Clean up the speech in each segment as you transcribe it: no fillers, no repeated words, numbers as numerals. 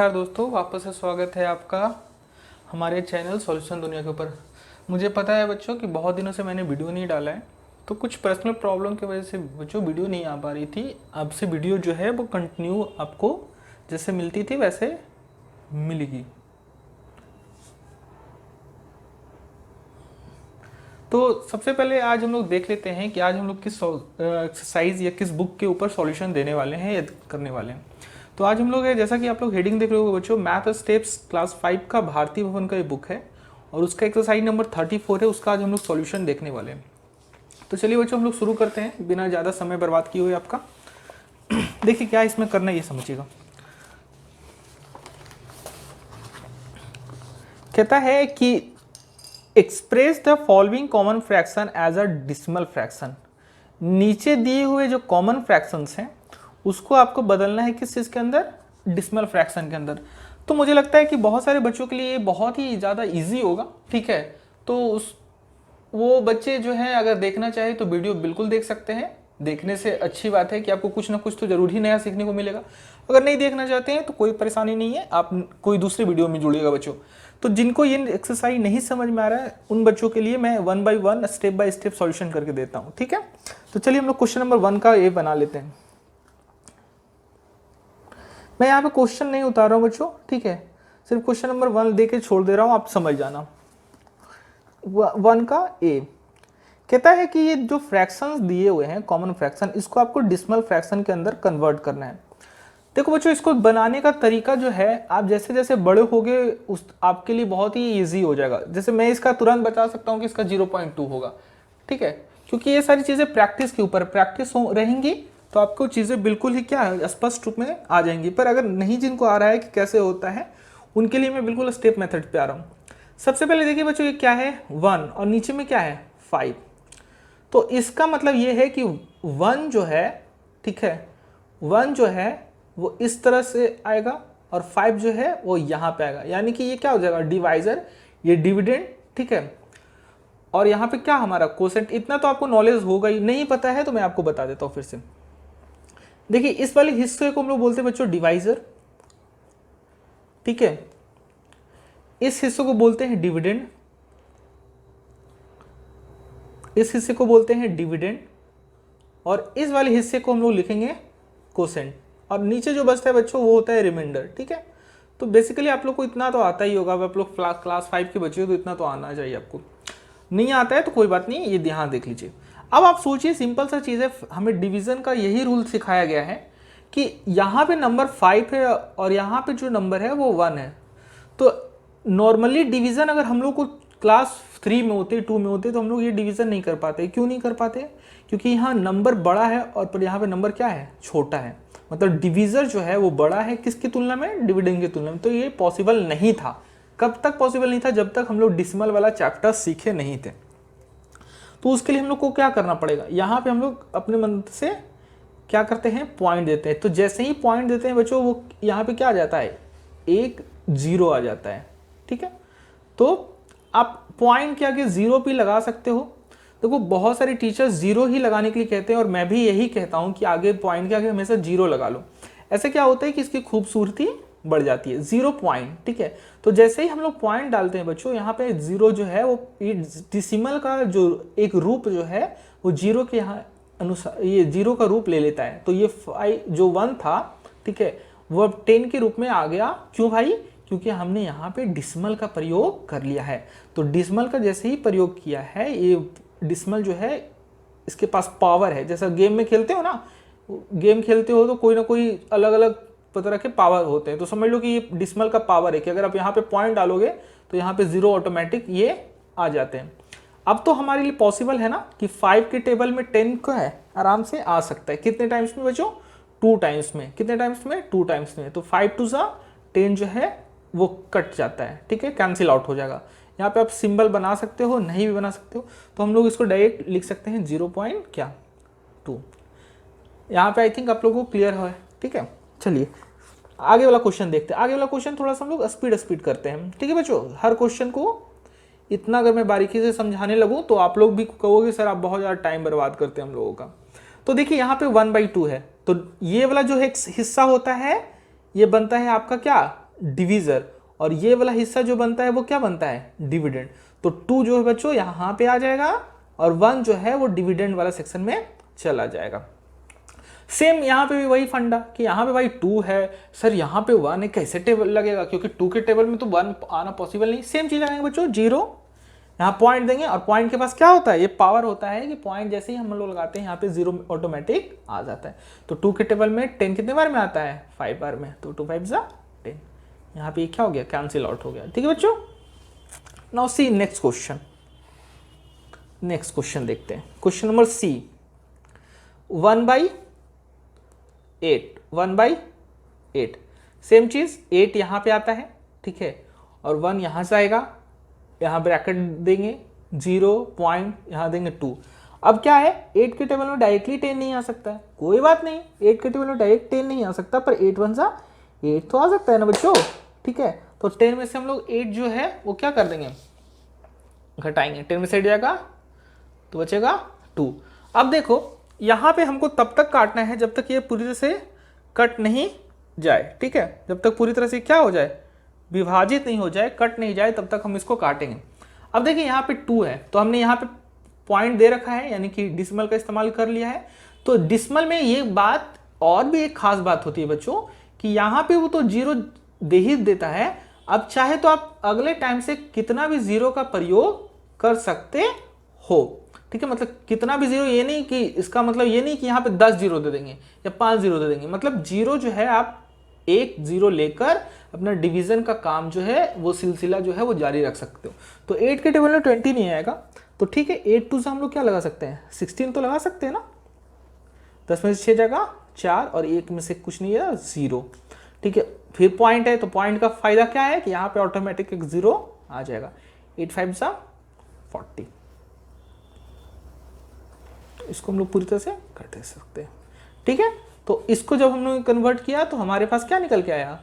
नमस्कार दोस्तों, वापस से स्वागत है आपका हमारे चैनल सॉल्यूशन दुनिया के ऊपर। मुझे पता है बच्चों कि बहुत दिनों से मैंने वीडियो नहीं डाला है, तो कुछ पर्सनल प्रॉब्लम की वजह से बच्चों वीडियो नहीं आ पा रही थी। अब से वीडियो जो है वो कंटिन्यू आपको जैसे मिलती थी वैसे मिलेगी। तो सबसे पहले आज हम लोग देख लेते हैं कि आज हम लोग किस एक्सरसाइज या किस बुक के ऊपर सॉल्यूशन देने वाले हैं या करने वाले हैं। तो आज हम लोग है, जैसा कि आप लोग हेडिंग देख रहे हो बच्चों, मैथ स्टेप्स क्लास 5 का भारती भवन का ये बुक है और उसका एक्सरसाइज नंबर 34 है। उसका आज हम लोग सॉल्यूशन देखने वाले हैं। तो चलिए बच्चों हम लोग शुरू करते हैं बिना ज़्यादा समय बर्बाद किए हुए आपका। देखिए क्या इसमें करना है ये समझिएगा। कहता है कि express the following common fraction as a decimal fraction. नीचे दिए हुए जो कॉमन फ्रैक्शंस हैं उसको आपको बदलना है किस चीज़ के अंदर, डिसिमल फ्रैक्शन के अंदर। तो मुझे लगता है कि बहुत सारे बच्चों के लिए ये बहुत ही ज़्यादा इजी होगा, ठीक है। तो वो बच्चे जो हैं अगर देखना चाहे तो वीडियो बिल्कुल देख सकते हैं। देखने से अच्छी बात है कि आपको कुछ ना कुछ तो जरूर ही नया सीखने को मिलेगा। अगर नहीं देखना चाहते हैं तो कोई परेशानी नहीं है, आप कोई दूसरी वीडियो में जुड़िएगा बच्चों। तो जिनको ये एक्सरसाइज नहीं समझ में आ रहा है उन बच्चों के लिए मैं 1 by 1 step by step solution करके देता हूँ, ठीक है। तो चलिए हम लोग क्वेश्चन नंबर 1 का ये बना लेते हैं। मैं यहाँ पे क्वेश्चन नहीं उतार रहा हूँ बच्चों, ठीक है, सिर्फ क्वेश्चन नंबर 1 दे के छोड़ दे रहा हूँ, आप समझ जाना। 1 का ए कहता है कि ये जो फ्रैक्शंस दिए हुए हैं कॉमन फ्रैक्शन, इसको आपको डिसिमल फ्रैक्शन के अंदर कन्वर्ट करना है। देखो बच्चों, इसको बनाने का तरीका जो है, आप जैसे जैसे बड़े होगे उस आपके लिए बहुत ही ईजी हो जाएगा। जैसे मैं इसका तुरंत बता सकता हूँ कि इसका 0.2 होगा, ठीक है, क्योंकि ये सारी चीज़ें प्रैक्टिस के ऊपर प्रैक्टिस रहेंगी तो आपको चीज़ें बिल्कुल ही क्या है स्पष्ट रूप में आ जाएंगी। पर अगर नहीं जिनको आ रहा है कि कैसे होता है उनके लिए मैं बिल्कुल स्टेप मेथड पे आ रहा हूँ। सबसे पहले देखिए बच्चों, ये क्या है 1 और नीचे में क्या है 5। तो इसका मतलब ये है कि 1 जो है, ठीक है, 1 जो है वो इस तरह से आएगा और 5 जो है वो यहाँ पे आएगा। यानी कि ये क्या हो जाएगा डिवाइजर, ये डिविडेंड, ठीक है। और यहाँ पे क्या हमारा कोसेंट। इतना तो आपको नॉलेज होगा ही, नहीं पता है तो मैं आपको बता देता हूँ फिर से। देखिए इस वाले हिस्से को हम लोग बोलते हैं बच्चों डिवाइजर, ठीक है। इस हिस्से को बोलते हैं डिविडेंड, इस हिस्से को बोलते हैं डिविडेंड और इस वाले हिस्से को हम लोग लिखेंगे कोसेंट। और नीचे जो बचता है बच्चों वो होता है रिमाइंडर, ठीक है। तो बेसिकली आप लोग को इतना तो आता ही होगा, आप लोग क्लास 5 के बच्चे हो तो इतना तो आना चाहिए। आपको नहीं आता है तो कोई बात नहीं, ये ध्यान देख लीजिए। अब आप सोचिए सिंपल सा चीज़ है, हमें डिवीजन का यही रूल सिखाया गया है कि यहाँ पे नंबर 5 है और यहाँ पे जो नंबर है वो 1 है। तो नॉर्मली डिवीजन अगर हम लोग को क्लास 3 में होते 2 में होते तो हम लोग ये डिवीजन नहीं कर पाते। क्यों नहीं कर पाते? क्योंकि यहाँ नंबर बड़ा है और पर यहाँ पे नंबर क्या है छोटा है। मतलब डिवीजर जो है वो बड़ा है किसकी तुलना में, डिविडेंड की तुलना में। तो ये पॉसिबल नहीं था। कब तक पॉसिबल नहीं था? जब तक हम लोग डिसिमल वाला चैप्टर सीखे नहीं थे। तो उसके लिए हम लोग को क्या करना पड़ेगा, यहाँ पे हम लोग अपने मन से क्या करते हैं पॉइंट देते हैं। तो जैसे ही पॉइंट देते हैं बच्चों वो यहाँ पे क्या आ जाता है, एक 0 आ जाता है, ठीक है। तो आप पॉइंट के आगे 0 भी लगा सकते हो। देखो बहुत सारे टीचर्स 0 ही लगाने के लिए कहते हैं और मैं भी यही कहता हूँ कि आगे पॉइंट के आगे हमेशा 0 लगा लो। ऐसे क्या होता है कि इसकी खूबसूरती बढ़ जाती है। 0 पॉइंट, ठीक है। तो जैसे ही हम लोग पॉइंट डालते हैं बच्चों, यहाँ पे 0 जो है वो डिसिमल का जो एक रूप जो है वो 0 के यहाँ अनुसार ये 0 का रूप ले लेता है। तो ये 5 जो 1 था, ठीक है, वो अब 10 के रूप में आ गया। क्यों भाई? क्योंकि हमने यहाँ पे डिसिमल का प्रयोग कर लिया है। तो डिसिमल का जैसे ही प्रयोग किया है, ये डिसिमल जो है इसके पास पावर है। जैसा गेम में खेलते हो ना, गेम खेलते हो तो कोई ना कोई अलग अलग तरह के पावर होते हैं। तो समझ लो कि ये डिसिमल का पावर है कि अगर आप यहाँ पे पॉइंट डालोगे तो यहाँ पे 0 ऑटोमेटिक ये आ जाते हैं। अब तो हमारे लिए पॉसिबल है ना कि 5 के टेबल में 10 का है आराम से आ सकता है। कितने टाइम्स में बच्चों? 2 टाइम्स में। कितने टाइम्स में? 2 टाइम्स में। तो 5 2 सा 10 जो है वो कट जाता है, ठीक है, कैंसिल आउट हो जाएगा। यहाँ पे आप सिंबल बना सकते हो, नहीं भी बना सकते हो। तो हम लोग इसको डायरेक्ट लिख सकते हैं 0.2। यहाँ पे आई थिंक आप लोगों को क्लियर है, ठीक है। चलिए आगे वाला क्वेश्चन देखते हैं। आगे वाला क्वेश्चन थोड़ा सा हम लोग स्पीड करते हैं, ठीक है बच्चों। हर क्वेश्चन को इतना अगर मैं बारीकी से समझाने लगूँ तो आप लोग भी कहोगे सर आप बहुत ज़्यादा टाइम बर्बाद करते हैं हम लोगों का। तो देखिए यहाँ पे 1/2 है, तो ये वाला जो है हिस्सा होता है ये बनता है आपका क्या, डिवीज़र, और ये वाला हिस्सा जो बनता है वो क्या बनता है, डिविडेंड। तो 2 जो है बच्चों यहाँ पे आ जाएगा और 1 जो है वो डिविडेंड वाला सेक्शन में चला जाएगा। सेम यहाँ पे भी वही फंडा कि यहाँ पे भाई 2 है, सर यहाँ पे 1 है, कैसे टेबल लगेगा, क्योंकि 2 के टेबल में तो 1 आना पॉसिबल नहीं। सेम चीज़ लगाएंगे बच्चों, 0 यहाँ पॉइंट देंगे, और पॉइंट के पास क्या होता है, ये पावर होता है कि पॉइंट जैसे ही हम लोग लगाते हैं यहाँ पे 0 ऑटोमेटिक आ जाता है। तो 2 के टेबल में 10 कितने बार में आता है, 5 बार में, तो 2 5 10। यहाँ पे क्या हो गया, कैंसिल आउट हो गया। ठीक है बच्चों, now see next question. Next question देखते हैं, क्वेश्चन नंबर सी। 1/8, 1/8 सेम चीज, 8 यहाँ पे आता है, ठीक है, और 1 यहाँ से आएगा, यहाँ ब्रैकेट देंगे, 0 पॉइंट यहाँ देंगे 2। अब क्या है, 8 के टेबल में डायरेक्टली 10 नहीं आ सकता है, कोई बात नहीं, 8 के टेबल में डायरेक्ट 10 नहीं आ सकता, पर 8 1 8 तो आ सकता है ना बच्चों। ठीक है, तो 10 में से हम लोग 8 जो है वो क्या कर देंगे, घटाएंगे, 10 में से 8 जाएगा तो बचेगा 2। अब देखो यहाँ पे हमको तब तक काटना है जब तक ये पूरी तरह से कट नहीं जाए। ठीक है, जब तक पूरी तरह से क्या हो जाए, विभाजित नहीं हो जाए, कट नहीं जाए, तब तक हम इसको काटेंगे। अब देखिए यहाँ पे 2 है, तो हमने यहाँ पे पॉइंट दे रखा है, यानी कि डिसमल का इस्तेमाल कर लिया है। तो डिसमल में ये बात और भी एक खास बात होती है बच्चों कि यहाँ पे वो तो 0 दे ही देता है। अब चाहे तो आप अगले टाइम से कितना भी 0 का प्रयोग कर सकते हो। ठीक है, मतलब कितना भी 0, ये नहीं कि इसका मतलब ये नहीं कि यहाँ पे 10 0 दे देंगे या 5 0 दे देंगे, मतलब 0 जो है आप 1 0 लेकर अपना डिवीजन का काम जो है वो सिलसिला जो है वो जारी रख सकते हो। तो 8 के टेबल में 20 नहीं आएगा, तो ठीक है 8 2 से हम लोग क्या लगा सकते हैं, 16 तो लगा सकते हैं ना। 10 में से 6 जाएगा 4, और 1 में से कुछ नहीं है 0। ठीक है, फिर पॉइंट है, तो पॉइंट का फायदा क्या है कि यहाँ पे ऑटोमेटिक एक 0 आ जाएगा। 8 5 40, इसको हम लोग पूरी तरह से कर दे सकते हैं। ठीक है, तो इसको जब हमने कन्वर्ट किया तो हमारे पास क्या निकल के आया,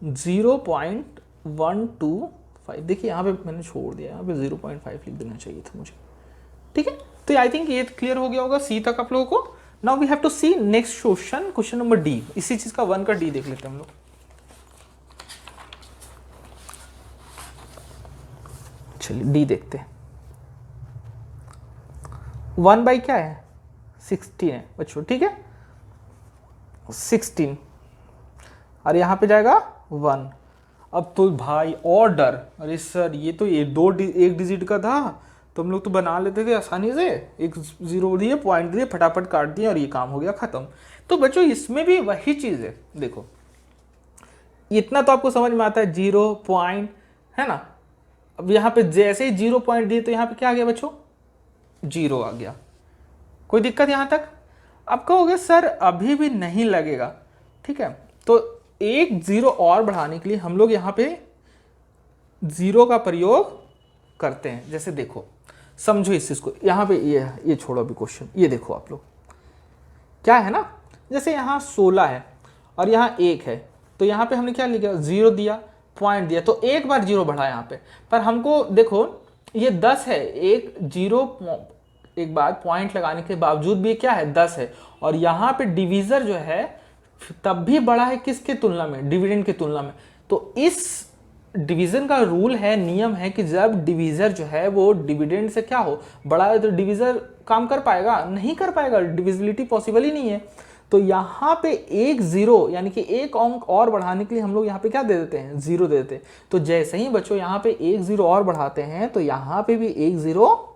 0.125। देखिए यहाँ पे मैंने छोड़ दिया, यहाँ पे 0.5 लिख देना चाहिए था मुझे। ठीक है, तो आई थिंक ये क्लियर हो गया होगा सी तक आप लोगों को। Now we have to see next question, question number D. इसी चीज का 1 का डी देख लेते हैं हम लोग। चलिए डी देखते हैं। 1 बाई क्या है, 16 है बच्चों। ठीक है, 16, और यहाँ पे जाएगा 1। अब तो भाई और डर, अरे सर ये तो ये एक डिजिट का था, तो हम लोग तो बना लेते थे आसानी से, एक 0 दिए, पॉइंट दिए, फटाफट काट दिए और ये काम हो गया खत्म। तो बच्चों इसमें भी वही चीज़ है, देखो इतना तो आपको समझ में आता है, 0 पॉइंट है ना। अब यहाँ पे जैसे ही 0 पॉइंट दिए तो यहाँ पे क्या आ गया बच्चों, 0 आ गया। कोई दिक्कत यहाँ तक? अब कहोगे सर अभी भी नहीं लगेगा। ठीक है, तो एक 0 और बढ़ाने के लिए हम लोग यहाँ पे 0 का प्रयोग करते हैं। जैसे देखो, समझो इस चीज को, यहाँ पे ये छोड़ो अभी क्वेश्चन, ये देखो आप लोग क्या है ना, जैसे यहाँ 16 है और यहाँ 1 है, तो यहाँ पे हमने क्या लिखा, 0 दिया, पॉइंट दिया, तो एक बार 0 बढ़ा यहाँ पे। पर हमको देखो ये 10 है, एक 0 एक बार पॉइंट लगाने के बावजूद भी क्या है, 10 है, और यहाँ पे डिवीजर जो है तब भी बड़ा है किसके तुलना में, डिविडेंड की तुलना में। तो इस डिवीजन का रूल है, नियम है कि जब डिवीजर जो है वो डिविडेंड से क्या हो, बड़ा है, तो डिवीजर काम कर पाएगा, नहीं कर पाएगा, डिविजिबिलिटी पॉसिबल ही नहीं है। तो यहाँ पे एक 0 यानी कि एक अंक और बढ़ाने के लिए हम लोग यहाँ पे क्या दे देते हैं, 0 दे देते हैं। तो जैसे ही बच्चों यहाँ पे एक 0 और बढ़ाते हैं तो यहाँ पे भी एक 0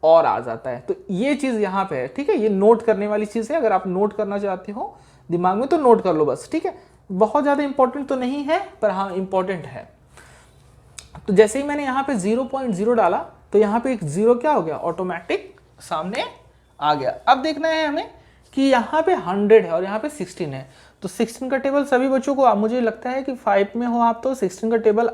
और आ जाता है। तो ये चीज यहाँ पे है। ठीक है, ये नोट करने वाली चीज है, अगर आप नोट करना चाहते हो दिमाग में तो नोट कर लो बस। ठीक है, बहुत ज्यादा इंपॉर्टेंट तो नहीं है, पर हाँ इंपॉर्टेंट है। तो जैसे ही मैंने यहाँ पे 0.0 डाला तो यहाँ पे एक 0 क्या हो गया, ऑटोमेटिक सामने आ गया। अब देखना है हमें कि यहाँ पे 100 है और यहाँ पे 16 है। तो 16 का टेबल सभी बच्चों को, मुझे लगता है कि 5 में हो आप तो 16 का टेबल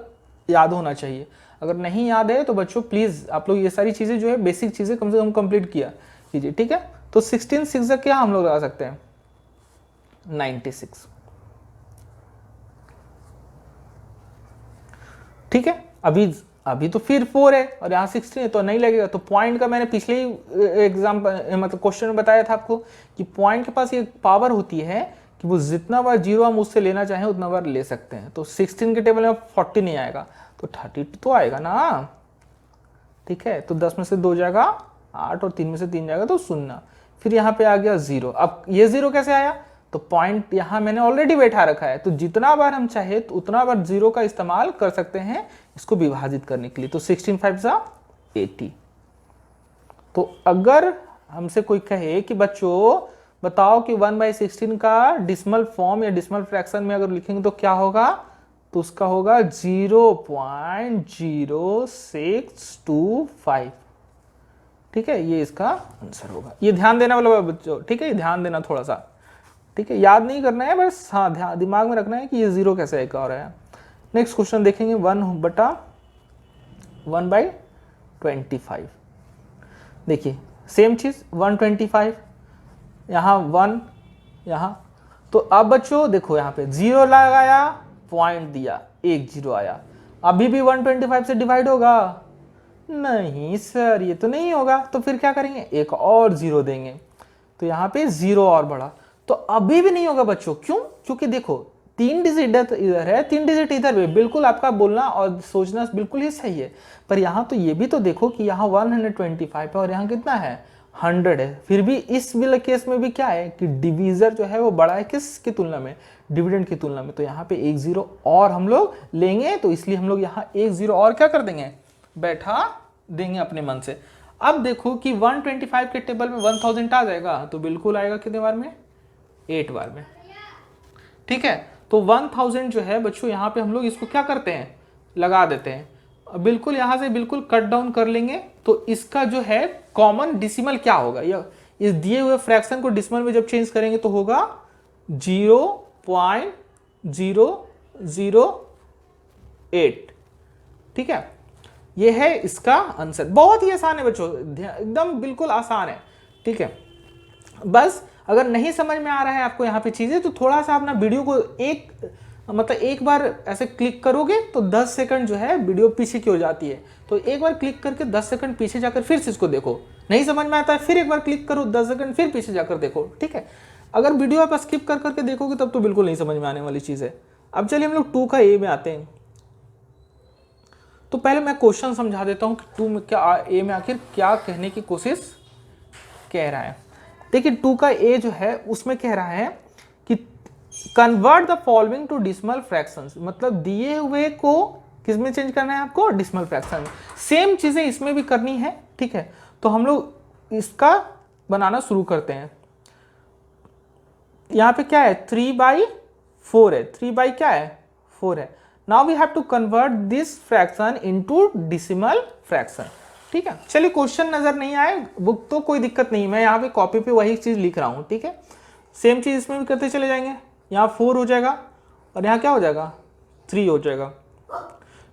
याद होना चाहिए। अगर नहीं याद है तो बच्चों प्लीज आप लोग ये सारी चीजें जो है, बेसिक चीजें कम से कम कंप्लीट किया कीजिए। ठीक है, तो 16 6 क्या हम लोग लगा सकते हैं, 96। ठीक है, अभी तो फिर 4 है और यहाँ 16 है तो नहीं लगेगा। तो पॉइंट का मैंने पिछले ही एग्जाम्पल मतलब क्वेश्चन में बताया था आपको कि पॉइंट के पास ये पावर होती है कि वो जितना बार जीरो हम उससे लेना चाहें उतना बार ले सकते हैं। तो 16 के टेबल में 40 नहीं आएगा तो 32 तो आएगा ना, ठीक है। तो 10 में से 2 जाएगा 8 और 3 में से 3 जाएगा तो 0। फिर यहाँ पे आ गया 0। अब ये 0 कैसे आया, तो पॉइंट यहाँ मैंने ऑलरेडी बैठा रखा है, तो जितना बार हम चाहे तो उतना बार 0 का इस्तेमाल कर सकते हैं इसको विभाजित करने के लिए। तो 16 5 जा 80। तो अगर हमसे कोई कहे कि बच्चों बताओ कि 1/16 का डिसिमल फॉर्म या डिसिमल फ्रैक्शन में अगर लिखेंगे तो क्या होगा, तो उसका होगा 0.0625, ठीक है। ये इसका आंसर होगा। ये ध्यान देना वाला बच्चों, ठीक है, ध्यान देना थोड़ा सा, ठीक है, याद नहीं करना है बस, हाँ ध्यान दिमाग में रखना है कि ये 0 कैसे एक और है। नेक्स्ट क्वेश्चन देखेंगे 1/25। देखिए सेम चीज 125, यहाँ 1 यहाँ, तो अब बच्चों देखो यहाँ पे 0 लगाया, पॉइंट दिया, 1 0 आया, अभी भी 125 से डिवाइड होगा, नहीं सर ये तो नहीं होगा। तो फिर क्या करेंगे, एक और 0 देंगे, तो यहाँ पे 0 और बढ़ा, तो अभी भी नहीं होगा बच्चों। क्यों, क्योंकि देखो 3 डिजिट इधर है, 3 डिजिट इधर है। बिल्कुल आपका बोलना और सोचना बिल्कुल ही सही है, पर यहाँ तो ये भी तो देखो कि यहाँ 125 है और यहाँ कितना है 100 है। फिर भी इस वाले केस में भी क्या है कि डिवीजर जो है वो बड़ा है किसकी तुलना में, डिविडेंड की तुलना में। तो यहाँ पे 1 0 और हम लोग लेंगे, तो इसलिए हम लोग यहाँ 1 0 और क्या कर देंगे, बैठा देंगे अपने मन से। अब देखो कि 125 के टेबल में 1000 आ जाएगा, तो बिल्कुल आएगा कितने बार में, 8 बार में, ठीक है। तो 1000 जो है बच्चों यहाँ पे हम लोग इसको क्या करते हैं, लगा देते हैं, बिल्कुल यहाँ से बिल्कुल कट डाउन कर लेंगे। तो इसका जो है कॉमन डिसिमल क्या होगा, या इस दिए हुए फ्रैक्शन को डिसिमल में जब चेंज करेंगे तो होगा 0.008, ठीक है। ये है इसका आंसर। बहुत ही आसान है बच्चों, एकदम बिल्कुल आसान है, ठीक है। बस अगर नहीं समझ में आ रहा है आपको यहाँ पे चीजें, तो थोड़ा सा अपना वीडियो को एक बार ऐसे क्लिक करोगे तो 10 सेकंड जो है वीडियो पीछे की हो जाती है। तो एक बार क्लिक करके 10 सेकंड पीछे जाकर फिर से इसको देखो, नहीं समझ में आता है फिर एक बार क्लिक करो 10 सेकंड फिर पीछे जाकर देखो, ठीक है। अगर वीडियो आप स्किप कर करके देखोगे तब तो बिल्कुल नहीं समझ में आने वाली चीज है। अब चलिए हम लोग 2 का ए में आते हैं। तो पहले मैं क्वेश्चन समझा देता हूँ कि 2 में क्या, ए में आखिर क्या कहने की कोशिश कह रहा है। देखिए 2 का ए जो है उसमें कह रहा है कि convert the following to decimal fractions, मतलब दिए हुए को किस में चेंज करना है आपको, डिसिमल फ्रैक्शन में। सेम चीजें इसमें भी करनी है, ठीक है। तो हम लोग इसका बनाना शुरू करते हैं। यहाँ पे क्या है 3/4 है, 3 क्या है 4 है। Now we have to convert this fraction into decimal fraction, ठीक है। चलिए क्वेश्चन नजर नहीं आए बुक तो कोई दिक्कत नहीं, मैं यहाँ पे कॉपी पे वही चीज लिख रहा हूँ, ठीक है। सेम चीज इसमें भी करते चले जाएंगे। यहाँ 4 हो जाएगा और यहाँ क्या हो जाएगा 3 हो जाएगा,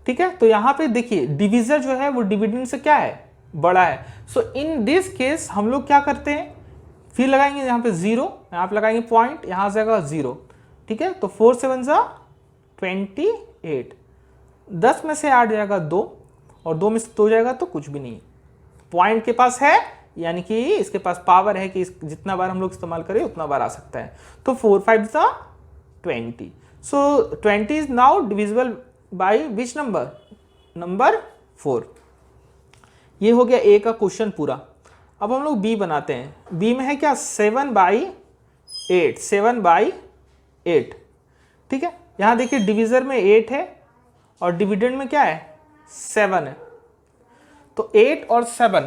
ठीक है। तो यहाँ पे देखिए डिविजर जो है वो डिविडेंड से क्या है, बड़ा है। सो इन दिस केस हम लोग क्या करते हैं, फिर लगाएंगे यहाँ पे 0, यहाँ पे लगाएंगे पॉइंट, यहाँ से जाएगा 0, ठीक है। तो 4 7 28, 10 में से 8 जाएगा 2 और 2 में से 2 जाएगा तो कुछ भी नहीं, पॉइंट के पास है, यानी कि इसके पास पावर है कि जितना बार हम लोग इस्तेमाल करें उतना बार आ सकता है। तो 4 5 20, सो 20 is now divisible by which number, number 4। ये हो गया ए का क्वेश्चन पूरा। अब हम लोग बी बनाते हैं। बी में है क्या 7/8, 7/8, ठीक है। यहां देखिए डिविजर में 8 है और डिविडेंड में क्या है 7 है, तो 8 और 7,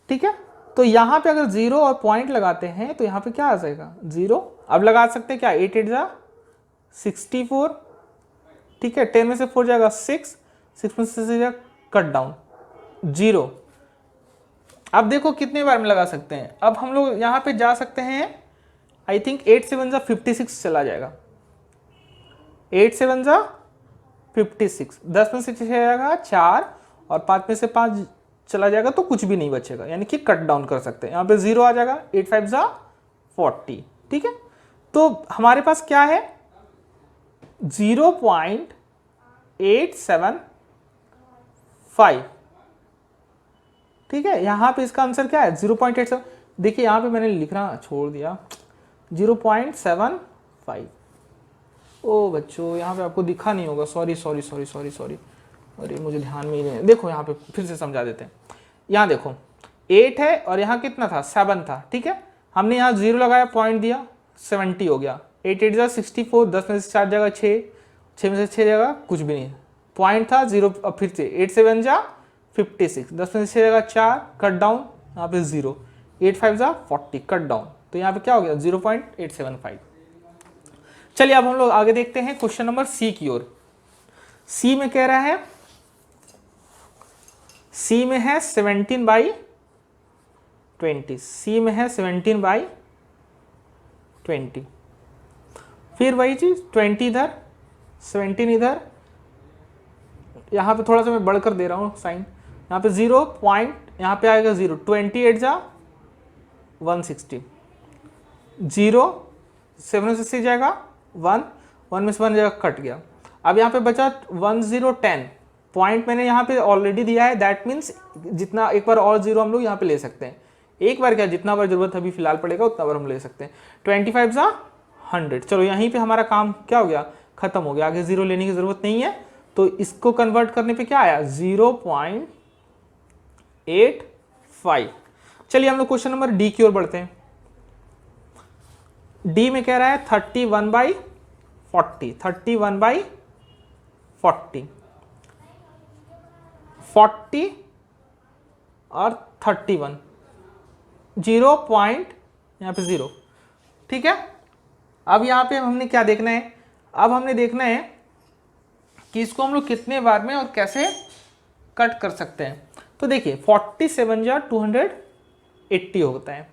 ठीक है। तो यहां पे अगर 0 और पॉइंट लगाते हैं तो यहां पे क्या आ जाएगा 0। अब लगा सकते हैं क्या 8 8 जा 64, ठीक है। 10 में से 4 जाएगा 6, 6 में से जाएगा कट डाउन 0। अब देखो कितने बार में लगा सकते हैं। अब हम लोग यहाँ पे जा सकते हैं, आई थिंक 8 7 जा 56 चला जाएगा, 8 7 जा 56, 10 में से 6 जाएगा 4 और 5 में से 5 चला जाएगा तो कुछ भी नहीं बचेगा, यानी कि कट डाउन कर सकते हैं। यहाँ पे 0 आ जाएगा, 8 5 जा 40, ठीक है। तो हमारे पास क्या है 0.875, ठीक है। यहां पे इसका आंसर क्या है 0.87। देखिए यहां पे मैंने लिखना छोड़ दिया 0.75 5। ओ बच्चों यहाँ पे आपको दिखा नहीं होगा, sorry sorry sorry sorry sorry, अरे मुझे ध्यान में ही नहीं है। देखो यहाँ पे फिर से समझा देते हैं। यहाँ देखो 8 है और यहाँ कितना था 7 था, ठीक है। हमने यहाँ 0 लगाया, पॉइंट दिया, 70 हो गया। 8 8 जा 64, 10 में से 4 जगह 6, 6 में से 6 जगह कुछ भी नहीं, पॉइंट था 0। अब फिर से 8 7 जा 56, 10 में से 6 जगह 4, कट डाउन, यहाँ पे 0, 8 5 जा 40, कट डाउन, तो यहाँ पे क्या हो गया 0.875। चलिए अब हम लोग आगे देखते हैं क्वेश्चन नंबर सी की ओर। सी में कह रहा है, सी में है 17/20, सी में है 17/20, फिर वही चीज 20 इधर 17 इधर, यहाँ पे थोड़ा सा मैं बढ़कर दे रहा हूँ साइन, यहाँ पे 0 पॉइंट, यहाँ पे आएगा 0, 28 जा 160, 0 7 में से 6 जाएगा 1, 1 में से 1 जगह कट गया। अब यहाँ पे बचा 1 0 10, पॉइंट मैंने यहाँ पे ऑलरेडी दिया है, दैट मीन्स जितना एक बार और 0 हम लोग यहाँ पे ले सकते हैं, एक बार क्या जितना बार जरूरत अभी फिलहाल पड़ेगा उतना बार हम ले सकते हैं। 25 जा 100, चलो यहीं पे हमारा काम क्या हो गया, खत्म हो गया, आगे 0 लेने की जरूरत नहीं है। तो इसको कन्वर्ट करने पे क्या आया 0.85। चलिए हम लोग क्वेश्चन नंबर डी की ओर बढ़ते हैं। डी में कह रहा है 31/40, 31/40, 40 और 31, 0 पॉइंट यहाँ पे 0, ठीक है। अब यहाँ पे हमने क्या देखना है, अब हमने देखना है कि इसको हम लोग कितने बार में और कैसे कट कर सकते हैं। तो देखिए 47 जा 280 होता है,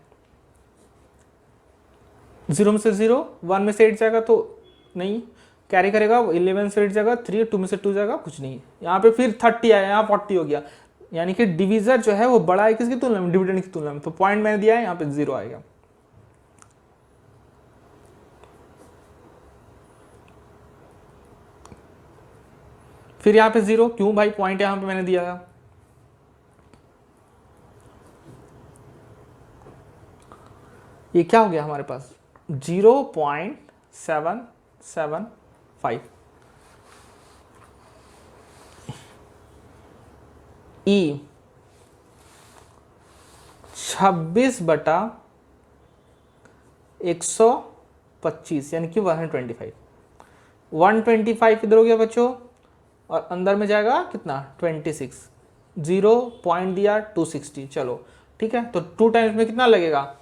0 में से 0, 1 में से 8 जाएगा तो नहीं कैरी करेगा, 11 से 8 जाएगा 3, 2 में से 2 जाएगा कुछ नहीं, यहाँ पे फिर 30 आया, यहाँ 40 हो गया, यानी कि डिवीजर जो है वो बड़ा है किसकी तुलना में, डिविडेंड की तुलना में। तो पॉइंट मैंने दिया है, यहाँ पे 0 आएगा। फिर यहाँ पे 0 क्यों भाई, पॉइंट यहाँ पे मैंने दिया था। ये क्या हो गया हमारे पास 0.775। ई 26/125 यानी कि 125, 125 इधर हो गया बच्चों, और अंदर में जाएगा कितना 26, 0 पॉइंट दिया 260, चलो ठीक है। तो 2 टाइम्स में कितना लगेगा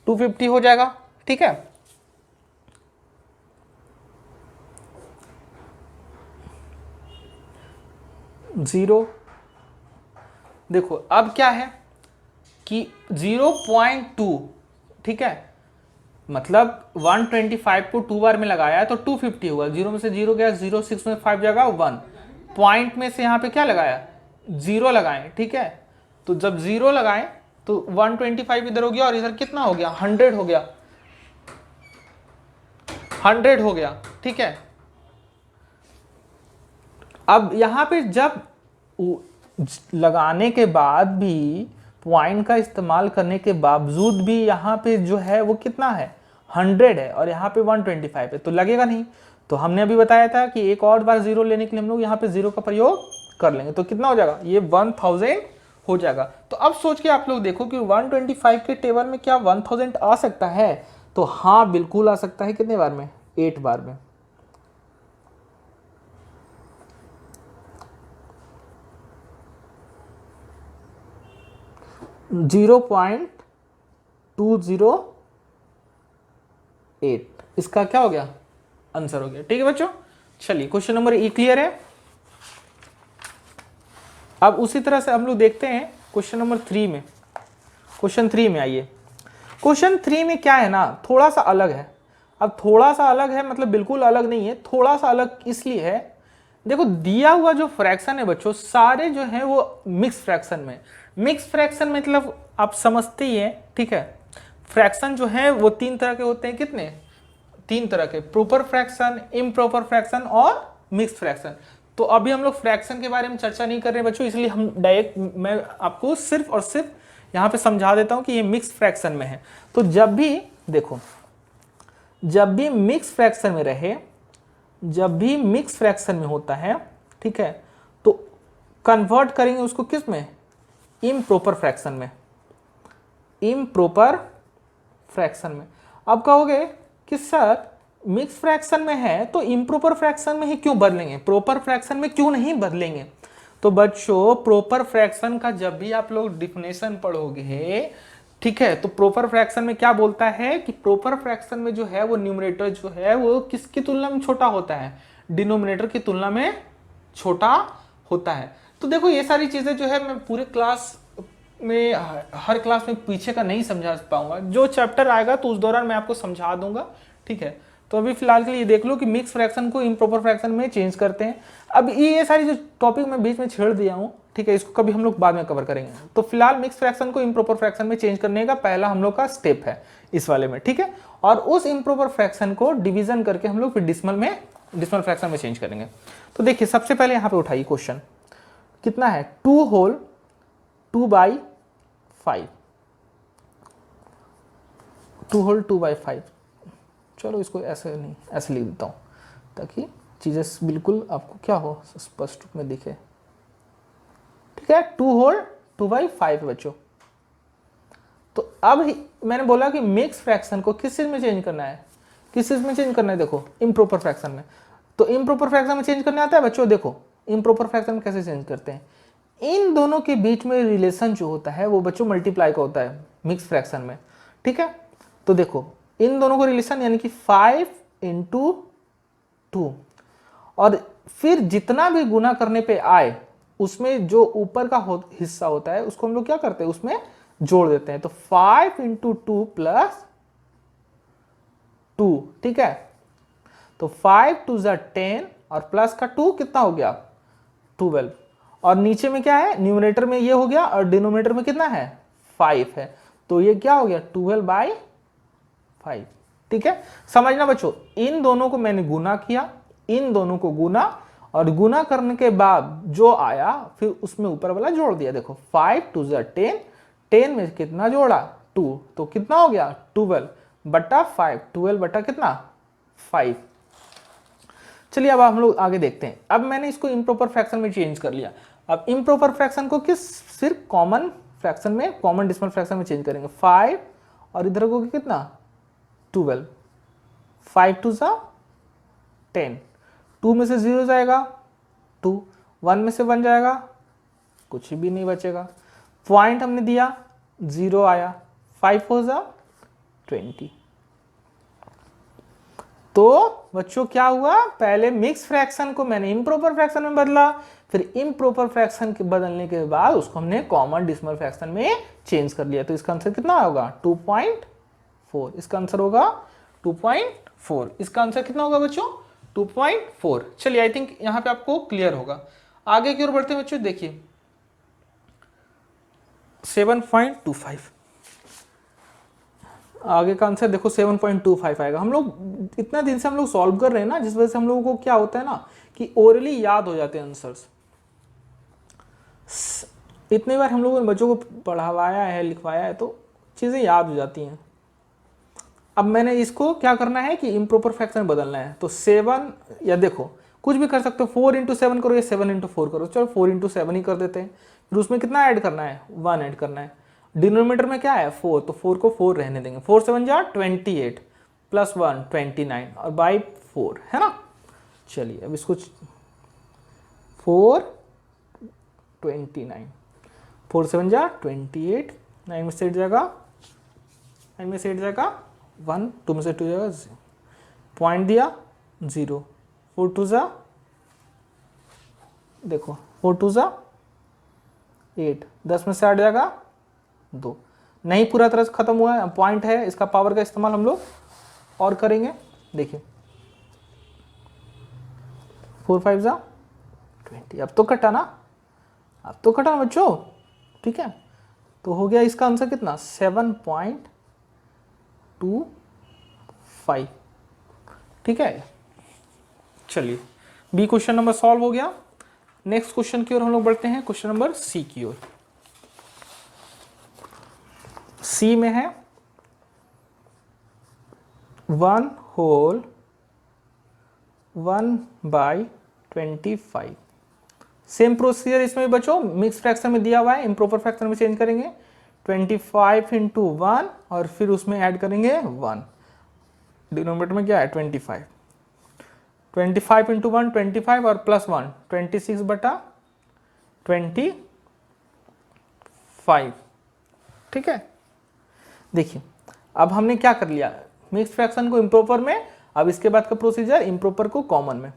250 हो जाएगा, ठीक है। जीरो, देखो अब क्या है कि 0.2, ठीक है, मतलब 125 को 2 बार में लगाया है तो 250 होगा, 0 में से 0 गया 0, 6 में 5 जाएगा 1, पॉइंट में से यहाँ पे क्या लगाया 0 लगाएं, ठीक है। तो जब 0 लगाएं तो 125 इधर हो गया और इधर कितना हो गया 100 हो गया, 100 हो गया, ठीक है। अब यहाँ पे जब लगाने के बाद भी, पॉइंट का इस्तेमाल करने के बावजूद भी यहाँ पे जो है वो कितना है 100 है और यहाँ पे 125 है, तो लगेगा नहीं। तो हमने अभी बताया था कि एक और बार 0 लेने के लिए हम लोग यहाँ पे 0 का प्रयोग कर लेंगे, तो कितना हो जाएगा ये 1000 हो जाएगा। तो अब सोच के आप लोग देखो कि 125 के टेबल में क्या 1000 आ सकता है, तो हाँ बिल्कुल आ सकता है। कितने बार में 8 बार में। .208 इसका क्या हो गया आंसर हो गया, ठीक है बच्चों। चलिए क्वेश्चन नंबर ई क्लियर है। अब उसी तरह से हम लोग देखते हैं क्वेश्चन नंबर 3 में। क्वेश्चन 3 में आइए। क्वेश्चन 3 में क्या है ना, थोड़ा सा अलग है। अब थोड़ा सा अलग है मतलब बिल्कुल अलग नहीं है, थोड़ा सा अलग इसलिए है, देखो दिया हुआ जो फ्रैक्शन है बच्चों सारे जो है वो मिक्स फ्रैक्शन में। मिक्स फ्रैक्शन मतलब आप समझते ही हैं, ठीक है। फ्रैक्शन जो है वो 3 तरह के होते हैं, कितने 3 तरह के, प्रॉपर फ्रैक्शन, इम्प्रॉपर फ्रैक्शन और मिक्स फ्रैक्शन। तो अभी हम लोग फ्रैक्शन के बारे में चर्चा नहीं कर रहे बच्चों, इसलिए हम डायरेक्ट मैं आपको सिर्फ और सिर्फ यहाँ पे समझा देता हूँ कि ये मिक्स फ्रैक्शन में है। तो जब भी देखो जब भी मिक्स फ्रैक्शन में रहे, जब भी मिक्स फ्रैक्शन में होता है, ठीक है, तो कन्वर्ट करेंगे उसको किस में, इम्प्रॉपर फ्रैक्शन में, इम्प्रॉपर फ्रैक्शन में। अब कहोगे कि सर मिक्स फ्रैक्शन में है तो इम्प्रॉपर फ्रैक्शन में ही क्यों बदलेंगे, प्रॉपर फ्रैक्शन में क्यों नहीं बदलेंगे। तो बच्चों प्रॉपर फ्रैक्शन का जब भी आप लोग डिफिनेशन पढ़ोगे, ठीक है, तो प्रॉपर फ्रैक्शन में क्या बोलता है कि प्रॉपर फ्रैक्शन में जो है वो न्यूमरेटर जो है वो किसकी तुलना में छोटा होता है, डिनोमिनेटर की तुलना में छोटा होता है। तो देखो ये सारी चीजें जो है मैं पूरे क्लास में, हर क्लास में पीछे का नहीं समझा पाऊंगा, जो चैप्टर आएगा तो उस दौरान मैं आपको समझा दूंगा, ठीक है। तो अभी फिलहाल के लिए देख लो कि मिक्स फ्रैक्शन को इम्प्रॉपर फ्रैक्शन में चेंज करते हैं। अब ये सारी जो टॉपिक मैं बीच में छेड़ दिया हूँ, ठीक है, इसको कभी हम लोग बाद में कवर करेंगे। तो फिलहाल मिक्स फ्रैक्शन को इम्प्रॉपर फ्रैक्शन में चेंज करने का पहला हम लोग का स्टेप है इस वाले में, ठीक है। और उस इम्प्रॉपर फ्रैक्शन को डिवीजन करके हम लोग फिर डिसिमल फ्रैक्शन में चेंज करेंगे। तो देखिए सबसे पहले यहाँ पे उठाइए क्वेश्चन, कितना है 2 होल 2/5, 2 होल 2/5। चलो इसको ऐसे नहीं, ऐसे लिख देता हूँ ताकि चीज़ें बिल्कुल आपको क्या हो, स्पष्ट रूप में दिखे, ठीक है। 2 होल 2/5 बच्चों। तो अब मैंने बोला कि मिक्स फ्रैक्शन को किस चीज में चेंज करना है, किस चीज में चेंज करना है, देखो इम्प्रॉपर फ्रैक्शन में। तो इम्प्रॉपर फ्रैक्शन में चेंज करने आता है बच्चों, देखो इम्प्रॉपर फ्रैक्शन में कैसे चेंज करते हैं, इन दोनों के बीच में रिलेशन जो होता है वो बच्चों मल्टीप्लाई का होता है मिक्स फ्रैक्शन में, ठीक है। तो देखो इन दोनों को रिलेशन यानी कि 5 × 2, और फिर जितना भी गुना करने पे आए उसमें जो ऊपर का हिस्सा होता है उसको हम लोग क्या करते हैं, उसमें जोड़ देते हैं। तो 5 × 2 + 2, ठीक है। तो 5 × 2 = 10 और प्लस का 2 कितना हो गया 12, और नीचे में क्या है, न्यूमरेटर में ये हो गया और डिनोमिनेटर में कितना है 5 है, तो ये क्या हो गया 12/5, ठीक है। समझना बच्चों, इन दोनों को मैंने गुना किया, इन दोनों को गुना, और गुना करने के बाद जो आया फिर उसमें ऊपर वाला जोड़ दिया। देखो 5 × 2 = 10, 10 में कितना जोड़ा 2, तो कितना हो गया 12/5, 12 बटा कितना 5। चलिए अब हम लोग आगे देखते हैं। अब मैंने इसको इम्प्रॉपर फ्रैक्शन में चेंज कर लिया। अब इम्प्रॉपर फ्रैक्शन को किस सिर्फ कॉमन फ्रैक्शन में, कॉमन डिसिमल फ्रैक्शन में चेंज करेंगे। 5 और इधर को कितना 12, 5 × 2 = 10, 2 में से 0 जाएगा 2, 1 में से 1 जाएगा, कुछ भी नहीं बचेगा। पॉइंट हमने दिया 0 आया, 5 × 4 = 20। तो बच्चों क्या हुआ, पहले मिक्स फ्रैक्शन को मैंने इम्प्रॉपर फ्रैक्शन में बदला, फिर इम्प्रॉपर फ्रैक्शन के बदलने के बाद उसको हमने कॉमन डिसिमल फ्रैक्शन में चेंज कर लिया। तो इसका आंसर कितना होगा 2.4, इसका आंसर होगा 2.4, इसका आंसर कितना होगा बच्चों 2.4। चलिए आई थिंक यहां पे आपको क्लियर होगा। आगे की ओर बढ़ते हैं बच्चों, देखिए 7.25, आगे का आंसर देखो 7.25 आएगा। हम लोग इतना दिन से हम लोग सॉल्व कर रहे हैं ना, जिस वजह से हम लोगों को क्या होता है ना कि ओरली याद हो जाते हैं आंसर्स। इतनी बार हम लोगों ने बच्चों को पढ़ावाया है, लिखवाया है, तो चीज़ें याद हो जाती हैं। अब मैंने इसको क्या करना है कि इम्प्रॉपर फ्रैक्शन में बदलना है। तो 7, या देखो कुछ भी कर सकते हो, 4 × 7 करो या 7 × 4 करो, चलो 4 × 7 ही कर देते हैं। फिर उसमें कितना ऐड करना है 1 ऐड करना है। डिनोमिनेटर में क्या है 4, तो 4 को 4 रहने देंगे, 4 × 7 = 28 + 1 29 और बाई 4 है ना। चलिए अब इसको 4 29, 4 × 7 = 28, 9 में से 8 जाएगा, 9 में से 8 जाएगा 1, 2 में से 2 जाएगा 0, पॉइंट दिया 0, 4 × 2 = देखो 4 × 2 = 8, 10 में से 8 जाएगा 2, नहीं पूरा तरह से खत्म हुआ है, पॉइंट है, इसका पावर का इस्तेमाल हम लोग और करेंगे। देखिए 4 × 5 = 20, अब तो कटा ना, अब तो कटा ना बच्चों, ठीक है। तो हो गया इसका आंसर कितना 7.25, ठीक है। चलिए बी क्वेश्चन नंबर सॉल्व हो गया। नेक्स्ट क्वेश्चन की ओर हम लोग बढ़ते हैं, क्वेश्चन नंबर सी की ओर। सी में है 1 होल 1/25। सेम प्रोसीजर इसमें भी बच्चों मिक्स फ्रैक्शन में दिया हुआ है, इम्प्रॉपर फ्रैक्शन में चेंज करेंगे 25 इंटू 1 और फिर उसमें ऐड करेंगे 1। डिनोमिनेटर में क्या है 25, 25 इंटू 1 25 और प्लस 1 26/25। ठीक है, देखिए अब हमने क्या कर लिया, मिक्स फ्रैक्शन को इम्प्रॉपर में, अब इसके बाद का प्रोसीजर इम्प्रॉपर को कॉमन में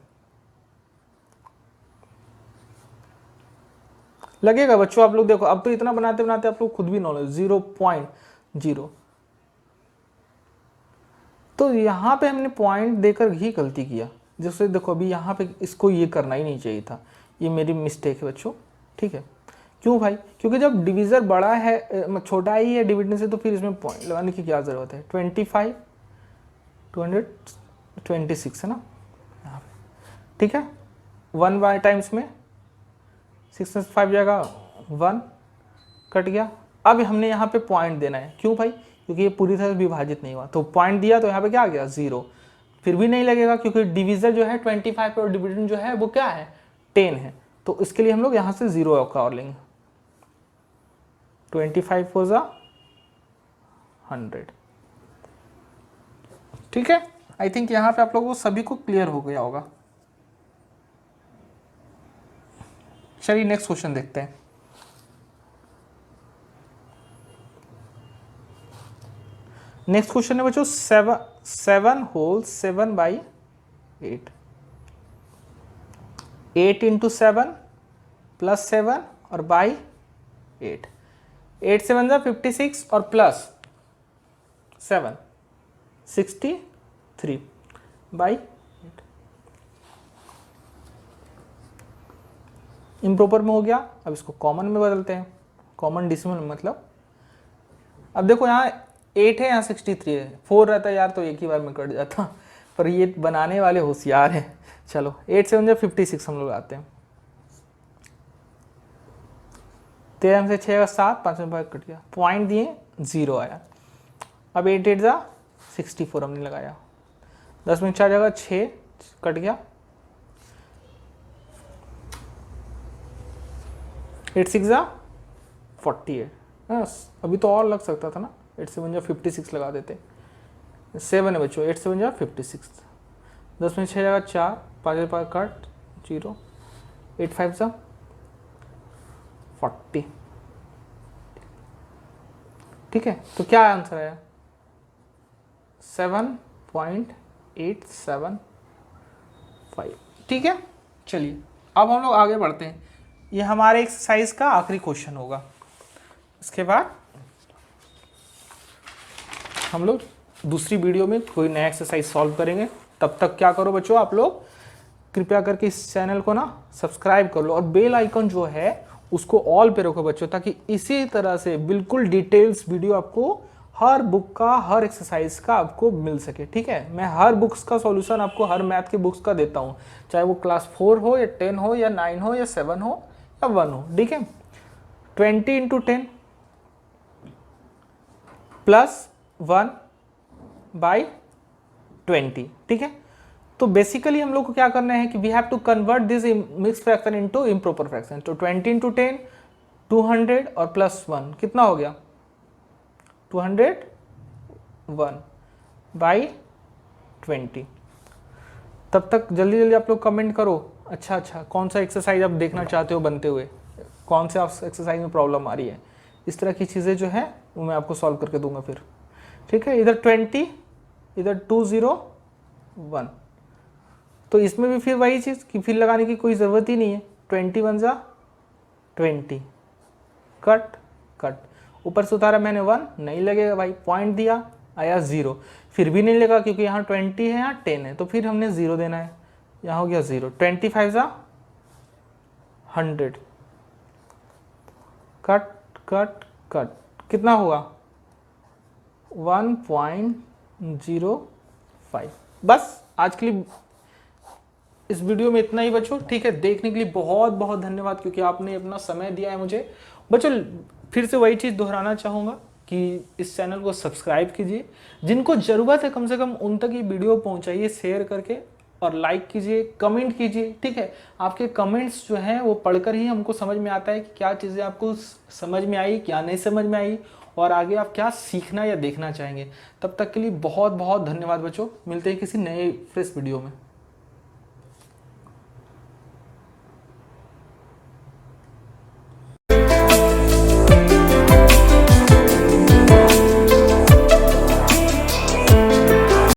लगेगा बच्चों। आप लोग देखो अब तो इतना बनाते बनाते आप लोग खुद भी नॉलेज 0.0, तो यहां पे हमने पॉइंट देकर ही गलती किया। जैसे देखो अभी यहाँ पे इसको ये करना ही नहीं चाहिए था, ये मेरी मिस्टेक है बच्चों। ठीक है, क्यों भाई, क्योंकि जब डिवीज़र बड़ा है छोटा ही है डिविजन से, तो फिर इसमें पॉइंट लगाने की क्या ज़रूरत है। 25 226 है ना यहाँ पे, ठीक है। 1 बाय टाइम्स में 6 में 5 जाएगा 1 कट गया। अब हमने यहाँ पे पॉइंट देना है, क्यों भाई, क्योंकि ये पूरी तरह से विभाजित नहीं हुआ, तो पॉइंट दिया तो यहाँ पे क्या आ गया 0। फिर भी नहीं लगेगा क्योंकि डिवीजर जो है 25 और डिविजन जो है वो क्या है 10 है, तो इसके लिए हम लोग यहाँ से 0 का और लेंगे। 25 हो जा 100। ठीक है, आई थिंक यहाँ पे आप लोगों को सभी को क्लियर हो गया होगा। चलिए नेक्स्ट क्वेश्चन देखते हैं। नेक्स्ट क्वेश्चन है बच्चों 7 होल 7/8। 8 इंटू 7 प्लस 7 और बाई 8, 8 7 56 और प्लस 7 63/8। इम्प्रॉपर में हो गया, अब इसको कॉमन में बदलते हैं, कॉमन डिसिमल मतलब। अब देखो यहाँ 8 है, यहाँ 63 है, 4 रहता यार तो एक ही बार में कट जाता, पर ये बनाने वाले होशियार हैं। चलो 8 7 56 हम लोग आते हैं, 13 से 6 का 7, 5 में 5 कट गया, पॉइंट दिए 0 आया। अब 8 8 जा 64 हमने लगाया, 10 में 4 जगह 6 कट गया, 8 6 जा 48। अभी तो और लग सकता था ना, 8 7 जा 56 लगा देते, 7 है बच्चों, 8 7 जा 56, 10 में 6 जगह 4, 5 5 कट 0, 8 5 जा 40। ठीक है, तो क्या आंसर आया 7.875। ठीक है, चलिए अब हम लोग आगे बढ़ते हैं। ये हमारे एक्सरसाइज का आखिरी क्वेश्चन होगा, इसके बाद हम लोग दूसरी वीडियो में कोई नया एक्सरसाइज सॉल्व करेंगे। तब तक क्या करो बच्चों, आप लोग कृपया करके इस चैनल को ना सब्सक्राइब कर लो और बेल आइकन जो है उसको ऑल पे रखो बच्चों, ताकि इसी तरह से बिल्कुल डिटेल्स वीडियो आपको हर बुक का, हर एक्सरसाइज का आपको मिल सके। ठीक है, मैं हर बुक्स का सॉल्यूशन आपको हर मैथ के बुक्स का देता हूँ, चाहे वो क्लास 4 हो या 10 हो या 9 हो या 7 हो या 1 हो। ठीक है, 20 इंटू 10 प्लस 1/20। ठीक है, तो बेसिकली हम लोग को क्या करना है कि we have to convert this mix fraction into improper fraction. तो 20 इंटू 10 200 और प्लस 1 कितना हो गया 201/20। तब तक जल्दी जल्दी आप लोग कमेंट करो, अच्छा कौन सा एक्सरसाइज आप देखना चाहते हो बनते हुए, कौन से आप एक्सरसाइज में प्रॉब्लम आ रही है, इस तरह की चीज़ें जो है वो मैं आपको सॉल्व करके दूंगा फिर। ठीक है, इधर 20 इधर 201, तो इसमें भी फिर वही चीज़ कि फिर लगाने की कोई ज़रूरत ही नहीं है। 21 जा 20 कट कट, ऊपर से उतारा मैंने 1 नहीं लगेगा भाई, पॉइंट दिया आया 0, फिर भी नहीं लगा क्योंकि यहाँ 20 है यहाँ 10 है, तो फिर हमने 0 देना है, यहाँ हो गया 0। 25 जा 100 कट कट कट, कितना हुआ 1.05। बस आज के लिए इस वीडियो में इतना ही बच्चों। ठीक है, देखने के लिए बहुत बहुत धन्यवाद, क्योंकि आपने अपना समय दिया है मुझे। बच्चों फिर से वही चीज़ दोहराना चाहूँगा कि इस चैनल को सब्सक्राइब कीजिए, जिनको ज़रूरत है कम से कम उन तक ये वीडियो पहुंचाइए शेयर करके, और लाइक कीजिए, कमेंट कीजिए, ठीक है। आपके कमेंट्स जो हैं वो पढ़कर ही हमको समझ में आता है कि क्या चीज़ें आपको समझ में आई, क्या नहीं समझ में आई, और आगे आप क्या सीखना या देखना चाहेंगे। तब तक के लिए बहुत बहुत धन्यवाद बच्चों, मिलते हैं किसी नए फ्रेश वीडियो में।